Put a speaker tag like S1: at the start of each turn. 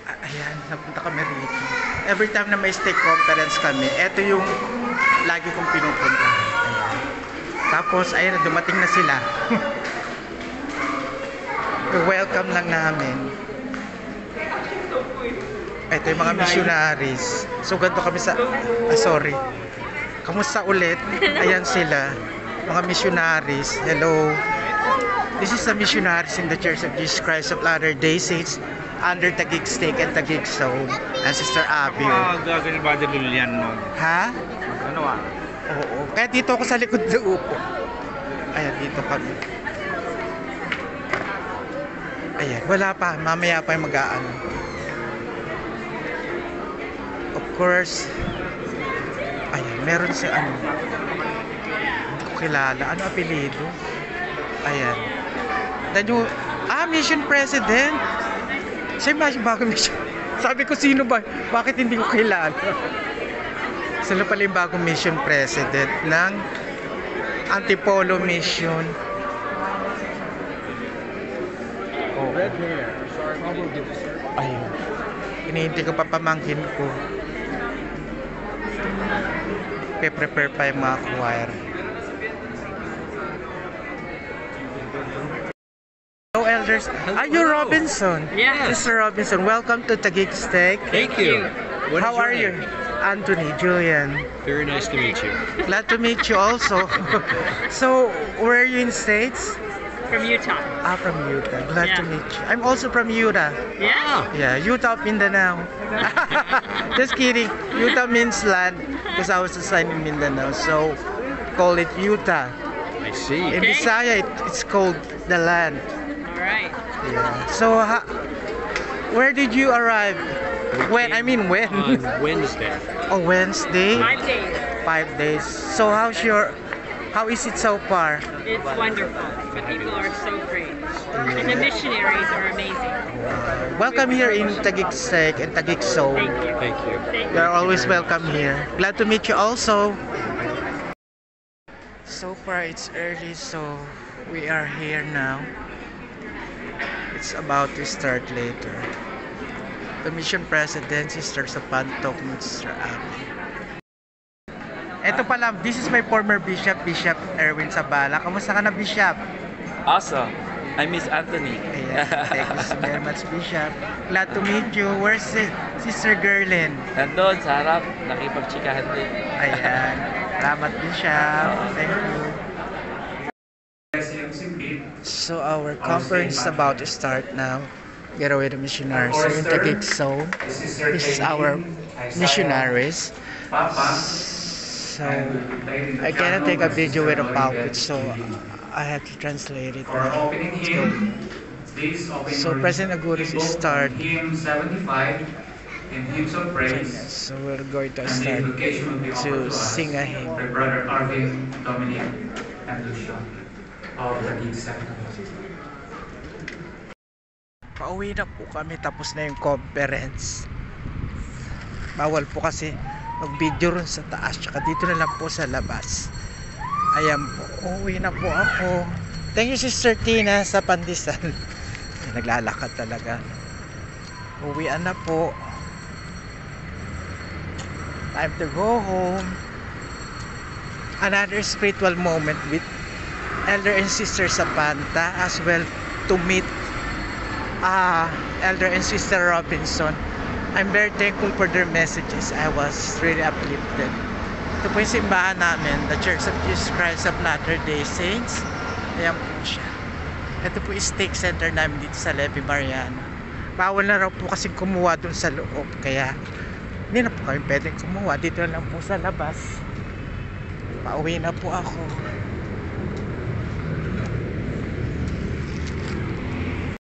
S1: Ayan, napunta kami rito. Every time na may stake conference kami, eto yung lagi kong pinupunta. Ayan. Tapos, ayan, dumating na sila. Welcome lang namin. Ito yung mga missionaries. So, ganito kami sa... sorry. Kamusta ulit? Ayan sila. Mga missionaries. Hello. This is the missionaries in the Church of Jesus Christ of Latter-day Saints under Taguig Stake and Taguig Zone and Sister Abby.
S2: Gagawin ba din yan mo?
S1: Ha?
S2: Ano ah?
S1: Oo. Kaya dito ako sa likod na upo. Ayan, dito kami. Ayan, wala pa. Mamaya pa yung mag-aano. Of course, ayan, meron si ano. Hindi ko kilala. Ano apelido? Ayan. Mission President. Siya yung bagong mission. Sabi ko, sino ba? Bakit hindi ko kilala? Sila pala yung bagong mission president ng Antipolo Mission. Oh. Ayun. Hinihintay ko pa pamangkin ko. Prepare pa yung mga choir. Hello, elders. Are you Robinson?
S3: Yes.
S1: Mr. Robinson, welcome to Taguig Stake.
S2: Thank you. What
S1: How
S2: is your
S1: are you?
S2: name?
S1: Anthony, Julian.
S2: Very nice to meet you.
S1: Glad to meet you also. So, where are you in States?
S3: From Utah.
S1: From Utah. Glad to
S3: Yeah.
S1: meet you. I'm also from Utah.
S3: Yeah.
S1: Yeah, Utah, Mindanao. Just kidding. Utah means land because I was assigned in Mindanao. So, call it Utah.
S2: I see.
S1: In
S3: Okay.
S1: Bisaya, it's called the land.
S3: All right.
S1: Yeah. So, where did you arrive? When? I mean, when?
S2: On Wednesday.
S1: Oh, Wednesday?
S3: 5 days.
S1: 5 days. So, how is it so far?
S3: It's wonderful. The people are so great. And the missionaries are amazing.
S1: Welcome here in Taguig Stake and Taguig Zone.
S3: Thank you.
S2: Thank you.
S3: Thank you.
S1: You're always welcome here. Glad to meet you also. So far it's early, so we are here now. It's about to start later. The mission president, Sister Sapantok, Mr. Abby. Ito pala, this is my former bishop, Bishop Erwin Sabala. Kamusta ka na, Bishop?
S4: Awesome. I miss Anthony.
S1: Ayan, thank you so very much, Bishop. Glad to meet you. Where's Sister Gerlin?
S4: Nandun sa harap, nakipagchikahan din.
S1: Ayan. Salamat, Bishop. Thank you. So our conference is about to start now. Get away the missionaries. So in Taguig Zone, this is our missionaries. So I cannot take a video with a PowerPoint, so I have to translate it. So President Agudos is start.
S5: Hymn 75 in hymns of praise.
S1: So we're going to start to sing a hymn.
S5: By Brother Arvin, Dominic, and Lucia of the Taguig Sector.
S1: Pauwi na po kami, tapos na yung conference. Bawal po kasi mag-video ron sa taas, tsaka dito na lang po sa labas. Ayan po, uwi na po ako. Thank you, Sister Tina, sa pandesal. Naglalakad talaga. Uwian na po. Time to go home. Another spiritual moment with Elder and Sister Sapanta, as well to meet Elder and Sister Robinson. I'm very thankful for their messages. I was really uplifted. Ito po yung simbahan namin, the Church of Jesus Christ of Latter-day Saints. Ayan po siya. Ito po yung stake center namin dito sa Levy Mariana. Bawal na raw po kasi kumuha dun sa loob, kaya hindi na po kami pwedeng kumuha. Dito na lang po sa labas. Pauwi na po ako.